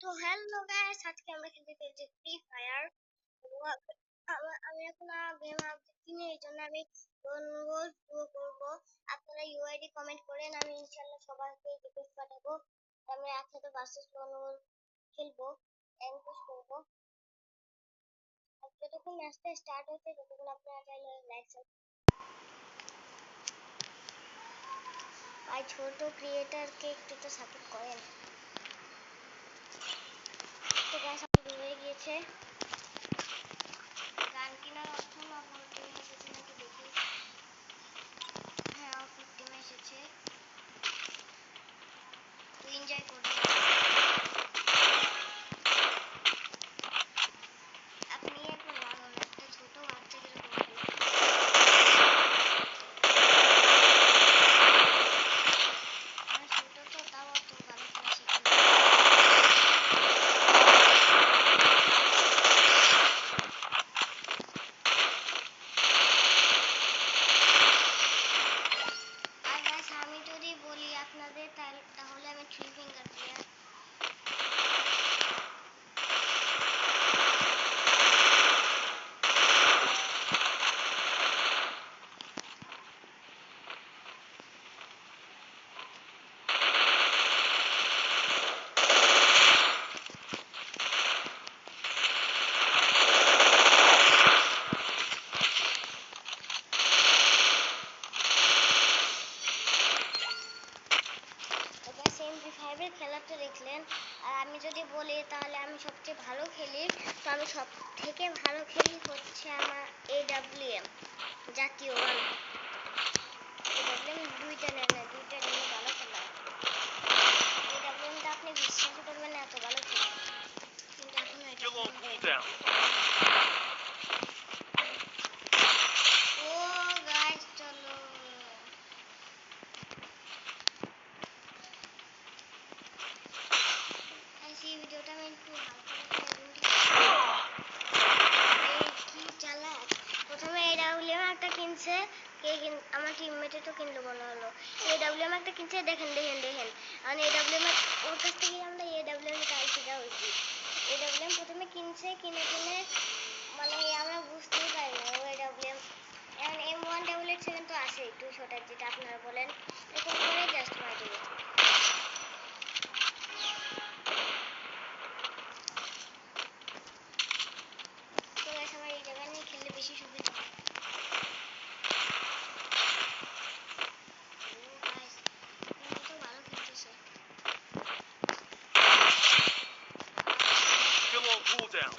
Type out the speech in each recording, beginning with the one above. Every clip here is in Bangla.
তো হ্যালো গাইস, আজকে আমরা খেলতে চলেছি ফ্রি ফায়ার। আমি এখন গেম আপডেট কিনে এই জন্য আমি রোল শুরু করবো। আপনারা ইউআইডি কমেন্ট করেন, আমি ইনশাআল্লাহ সবাইকে রিকোয়েস্ট পাঠাবো। আমি একসাথে ভার্সেস রোল খেলবো, এনপুশ করবো। যতক্ষণ ম্যাচটা স্টার্ট হচ্ছে ততক্ষণ আপনারা চাইলে লাইক ভাই ছোট ক্রিয়েটারকে একটু তো সাপোর্ট করেন। তো গাইস শুরু হয়ে গিয়েছে। গান কেনার অপশন আপনার টিমে এসেছে নাকি দেখি। হ্যাঁ, আপনার টিমে এসেছে, তো এনজয় করুন। আপনি একবার লাগান, একটা ছোট বাচ্চা কিরকম খেলে। মানে ছোট তো তাও অত ভালো খেলা শিখে না। আর গাইস আমি যদি বলি আপনাদের তাহলে আমি 3 ফিঙ্গার প্লেয়ার। MP5 খেলাটা দেখলেন। আর আমি যদি বলি তাহলে আমি সবচেয়ে ভালো খেলি, তো আমি সব থেকে ভালো খেলি হচ্ছে আমার AWM জাতীয় গান। AWM দুইটা নেমে ভালো খেলা। AWMটা আপনি বিশ্বাস করবেন না, এত ভালো খেলে, কিন্তু এখন ও গাইস চলো এই ভিডিওটা আমি একটু কি চালাক। প্রথমে AWM একটা কিনছে, আমার টিমমেটে তো কিনলো মনে হলো। AWM একটা কিনছে, দেখেন আর AWM ওর কাছ থেকে আমরা AWM টাই শেখা হয়েছি। AWM প্রথমে কিনছে, কিনে মানে আমরা বুঝতেই পারি না ও AWM। এখন M177 তো আছে 200টার, যেটা আপনারা বলেন, এরকম করে জাস্ট মারি দিবে। তো গাইস আমার এই জায়গা নিয়ে খেললে বেশি সুবিধা হয়। Cool down.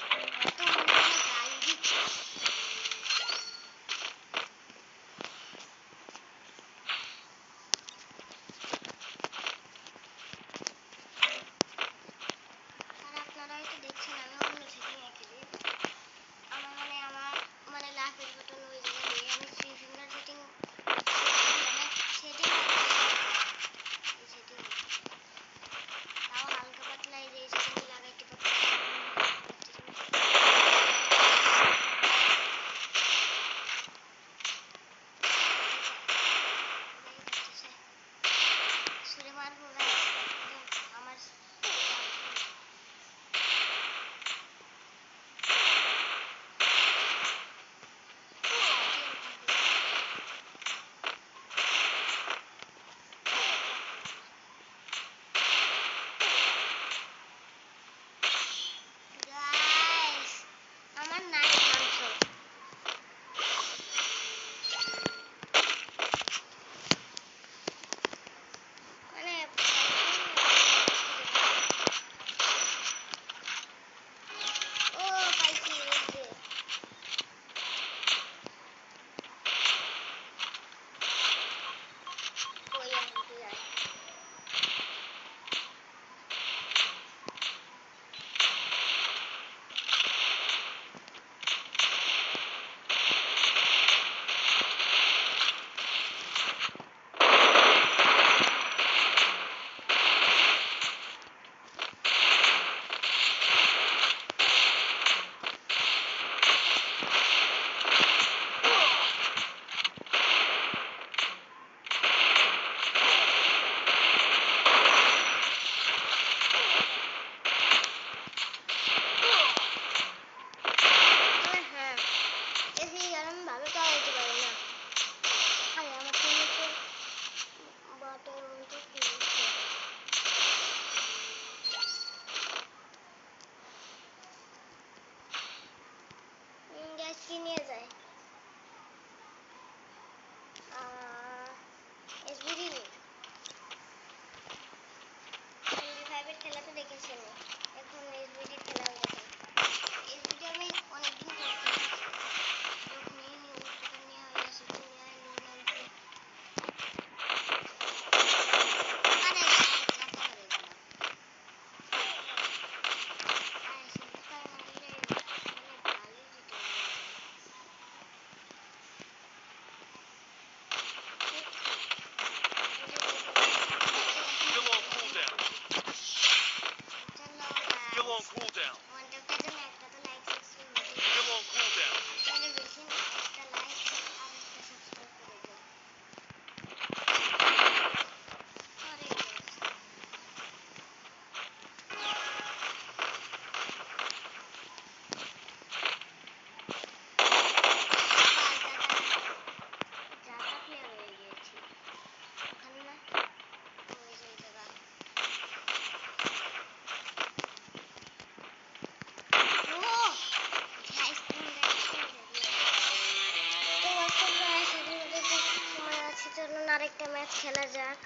আসেনি। এখন এসবিডি খেলা হয়ে গেছে। এসবিডি আমি অনেকদিন করছি, যখন এই নিউ উদ্বোধন নেওয়া হয়ে গেছে Still on cooldown. Still on cooldown. Still on cooldown. চলুন আরেকটা ম্যাচ খেলা যাক।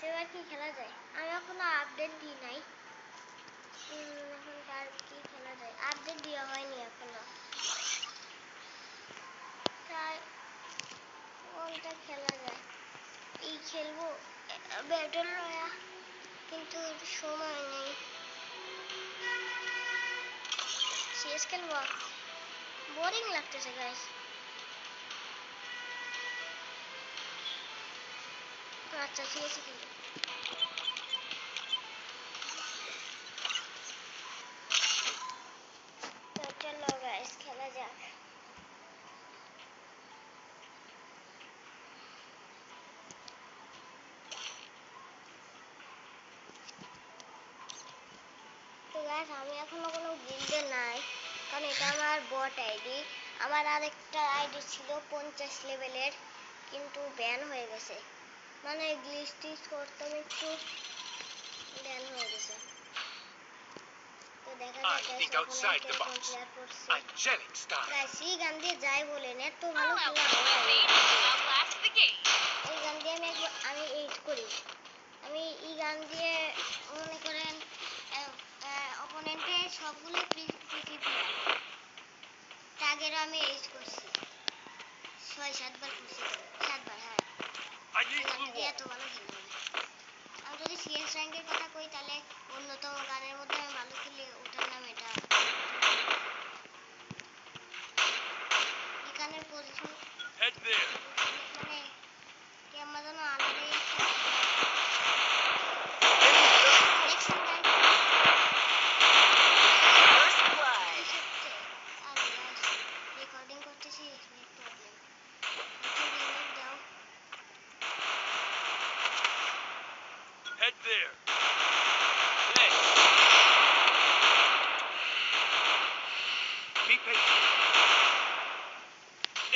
এবার কি খেলা যায়? আমি এখনো আপডেট দিই নাই। এখন কার কি খেলা যায়? আপডেট দেওয়া হয়নি এখনো। তাই কোনটা খেলা যায়? এই খেলবো ব্যাটল রয়্যাল, কিন্তু সময় নেই। সিএস খেলবো, বোরিং লাগতেছে গাইস। আচ্ছা সিএস খেলবো। তো চলো গাইস খেলা যাক। তো গাইস আমি এখনো কোনো গিল্ডে নাই, কারণ এটা আমার বট আইডি। আমার আরেকটা আইডি ছিল 50 লেভেলের, কিন্তু ব্যান হয়ে গেছে। মানে গ্লিচ টিচ করতাম একটু, ব্যান হয়ে গেছে। তো দেখা যাক গাইস ওখানে কিরকম প্লেয়ার পড়ছে। গাইস এই গান দিয়ে যাই বলেন এত ভালো খেলা হয়। এই গান দিয়ে আমি 8 করি। আমি এই গান দিয়ে মনে করেন অপোনেন্টের সবগুলো পিসি টাগের আমি এইচ করছি 6-7 বার করছি, 7 বার। হ্যাঁ এত ভালো খেলা হয়। আমি যদি সিএস র্যাঙ্কের কথা কই তাহলে অন্যতম গানের মধ্যে আমি ভালো খেলি, ওটার নাম এটা। এই গানের পজিশন মানে কেমন যেন আলাদাই একটা রেকর্ডিং করতেছি, নেট প্রবলেম। দাও Head there. Keep patient.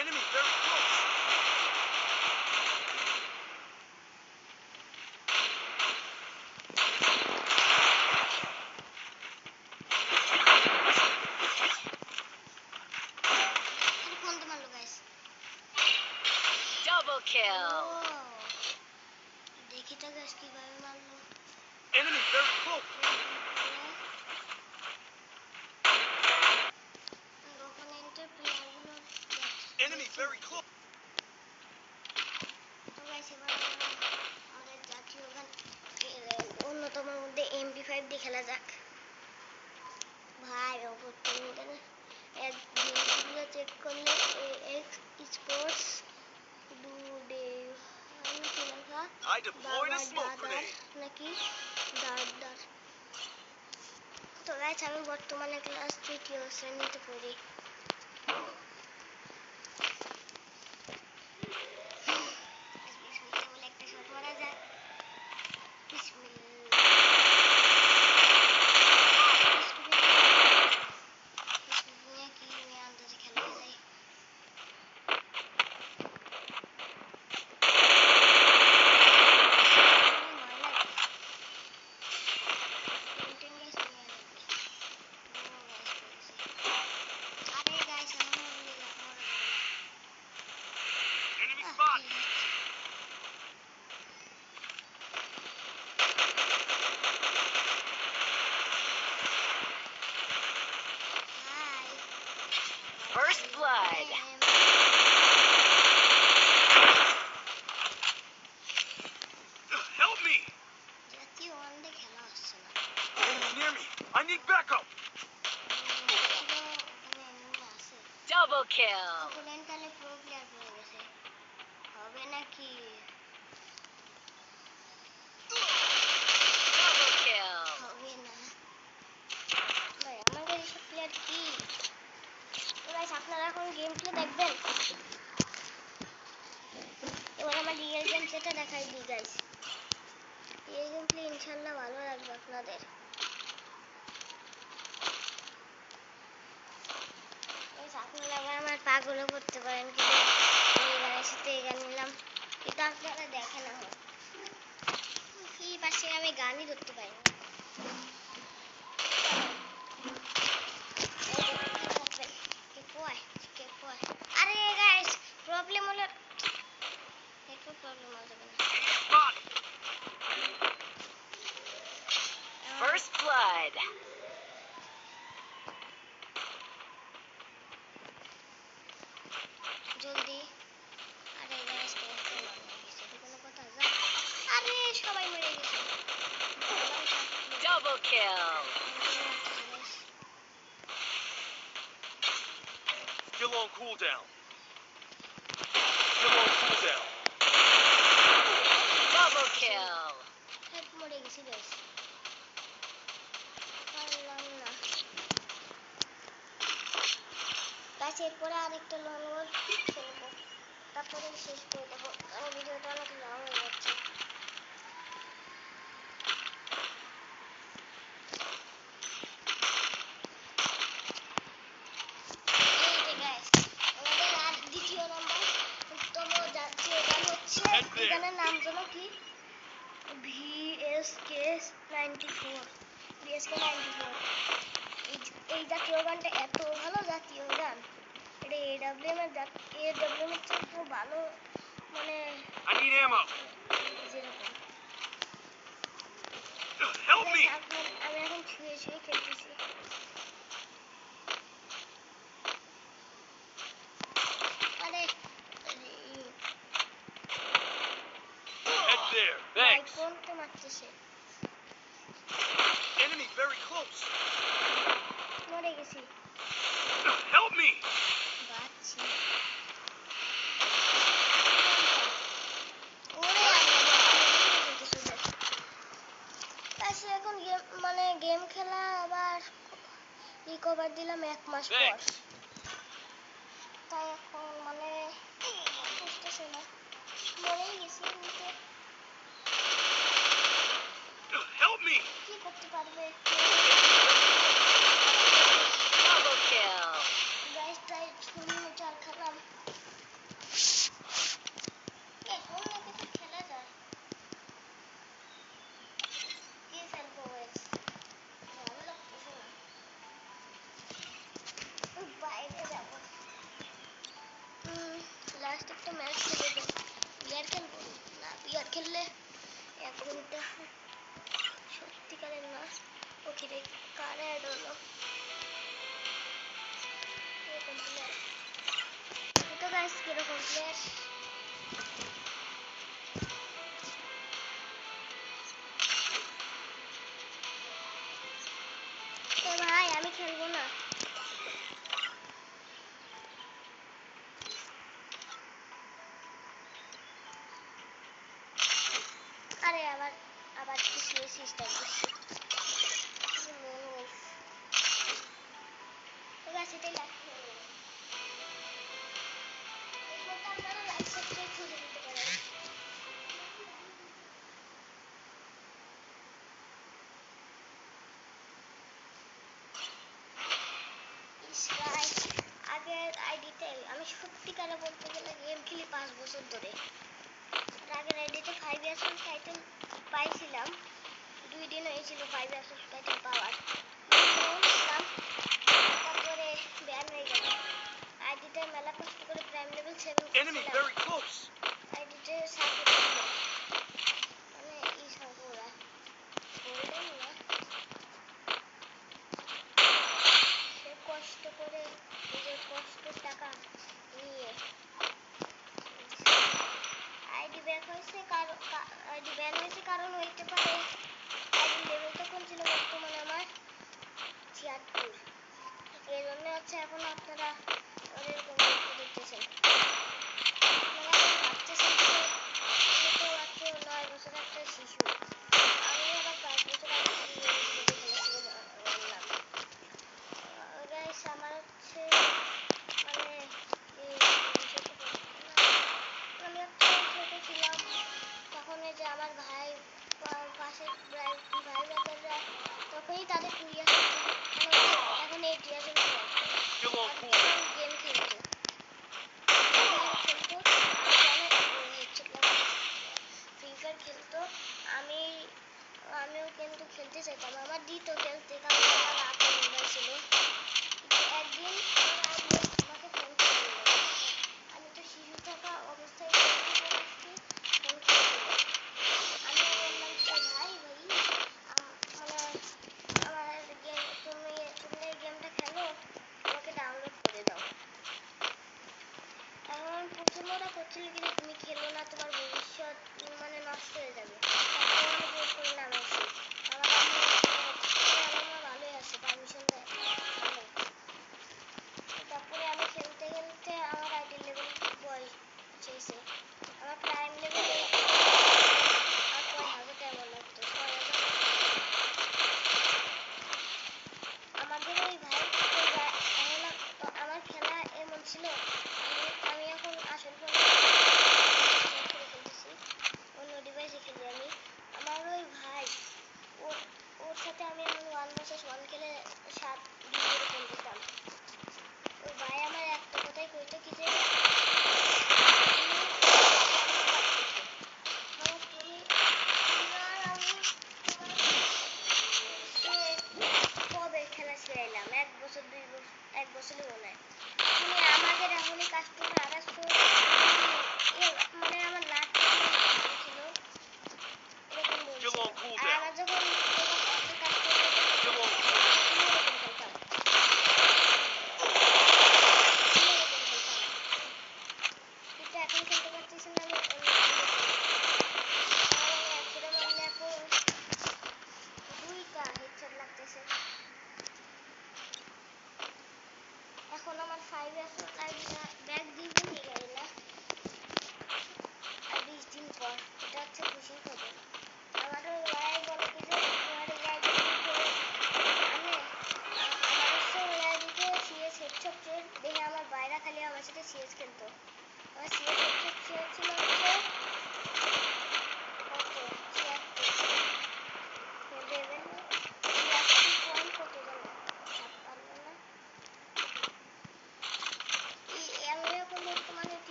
Enemy very close. কোন তো মারলো গাইস? Double kill. দেখি তো গাইস কিভাবে মারলো। Enemy very close. অপোনেন্টের প্লেয়ারগুলো Enemy very close. তো গাইস এবার আমাদের জাতীয় গান অন্যতমের মধ্যে MP5 দিয়ে খেলা যাক। ভাই অপরচুনিটি গেমগুলো চেক করলে এক্স স্পোর্টস ডুডে কি লেখা I deployed a smoke grenade. নাকি দাদার। তো গাইস আমি বর্তমানে ক্লাস 3 শ্রেণীতে পড়ি। একটা শট মারা যায়। Double kill. অপোনেন্ট তাহলে প্রো প্লেয়ার হয়ে গেছে, হবে নাকি? Double kill. হবে না ভাই, আমাদের এসব প্লেয়ার কি? তো গাইস আপনারা এখন গেম প্লে দেখবেন। এবার আমার রিয়েল গেম সেটা দেখাই দিই গাইস। রিয়েল গেম প্লে ইনশাআল্লাহ ভালো লাগবে আপনাদের। গাইস আপনারা আবার আমার পাগল করতে পারেন কি এই গানের সাথে এই গান নিলাম, কিন্তু আপনারা দেখেন না হয় কি পাশে আমি গানই ধরতে পারি না। আরে গাইস প্রবলেম হলো, একটু প্রবলেম হয়ে যাবে না। Spot. First blood. জলদি। আরে গাইস কোনো কথা যা। আরে সবাই মরে গেছে। Double kill. Still on cooldown. Still on cooldown. Double kill. Head মরে গেছি গাইস, পারলাম না গাইস। এরপরে আরেকটা লং ওয়ার খেলবো, তারপরে শেষ করে দেবো, কারণ ভিডিওটা অনেক লং হয়ে যাচ্ছে। এই যে গাইস আমাদের আর দ্বিতীয় নম্বর উত্তম জাতীয় গান হচ্ছে, এই গানের নাম যেন কি? VSK94, VSK94। এই জাতীয় গানটা এত ভালো জাতীয় গান, এটা AWM এর AWM এর চেয়ে ভালো, মানে I need ammo. যেরকম। Help me. আমি এখন ছুঁয়ে ছুঁয়ে খেলতেছি। আরে Head there. ভাই Thanks. কোনটা মারতেছে? Enemy very close. মরে গেছি। Help me. বাচ্চি ওরে আচ্ছা, এখন গেম মানে গেম খেলা আবার রিকভার দিলাম 1 মাস পর, Thanks. তাই এখন মানে বুঝতেছি না, মরেই গেছি কিন্তু Help me. কি করতে পারবে Double kill. গাইস। তাই চাল খেলাম, এখন নাকি তো খেলা যায়। কি খেলবো গাইস, ভালো লাগতেছে না, বাইরে যাবো। লাস্ট একটা ম্যাচ খেলে দেব, বিয়ার খেলবো না, বিয়ার খেললে 1 ঘন্টা সত্যিকারের না। ওকে রে কার অ্যাড হলো, এরকম প্লেয়ার তো গাইস, কিরকম প্লেয়ার? এ ভাই আমি খেলবো না, আরে আবার আবার পিছিয়েছি স্টার্ট করছি। তো গাইস এটাই লাস্ট ভিডিও, এরপর আপনারা লাইক সাবস্ক্রাইব করে দিতে পারেন। আগের আইডিতে আমি সত্যিকারে বলতে গেলে গেম খেলি 5 বছর ধরে। আগের আইডিতে 5 ইয়ার্স টাইটেল পাইছিলাম, 2 দিন হয়েছিল 5 ইয়ার্স টাইটেল পাওয়ার, তারপরে ব্যান হয়ে গেল। আইডিতে মেলা কষ্ট করে প্রাইম লেভেল 7 Enemy করছিলাম, very close. আইডিতে সাপোর্ট ছিল, মানে এই সাপোর্টরা গোল্ডেন না, সে কষ্ট করে নিজের কষ্টের টাকা নিয়ে আইডি ব্যান হয়েছে। আইডি ব্যান হয়েছে কারণ হইতে পারে আইডি লেভেল তখন ছিল বর্তমানে আমার 76, এই জন্য হচ্ছে এখন আপনারা এরকম তাদের 2 ইয়ার্স এখন 8 ইয়ার্স Still on আর course. গেম খেলতো ফ্রি ফায়ার খেলতো আমি আমিও কিন্তু খেলতে চাইতাম আমার দিত খেলতে কারণ আমার আপন মোবাইল ছিল কিন্তু একদিন আমার আম্মু আমাকে ফোন করে দিল আমি তো শিশু থাকা অবস্থায় ফোন করে দিল আমি বললাম যে ভাই মানে আমার গেম তুমি এই গেমটা খেলো আমাকে ডাউনলোড করে দাও এখন প্রথমে ওরা করছিল কি যে তুমি খেলো না তোমার ভবিষ্যৎ মানে নষ্ট হয়ে যাবে তারপর আমি জোর করে নামাইছি আমার আম্মু ভালোই আছে পারমিশন দেয় ভালো তারপরে আমি খেলতে খেলতে আমার আইডি লেভেল বয়স চেয়েছে আমার প্রাইম লেভেল আর কয় হাজার টাকা লাগতো 6,000 আমাদের ওই ভাই এখন আমার খেলা এমন ছিল আমি এখন আসল ফোনে খেলতেছি অন্য ডিভাইসে খেলি আমি আমার ওই ভাই ওর সাথে আমি এখন 1 vs 1 খেলে 7 2 করে খেলতাম ওই ভাই আমার একটা কথাই কইতো কি যে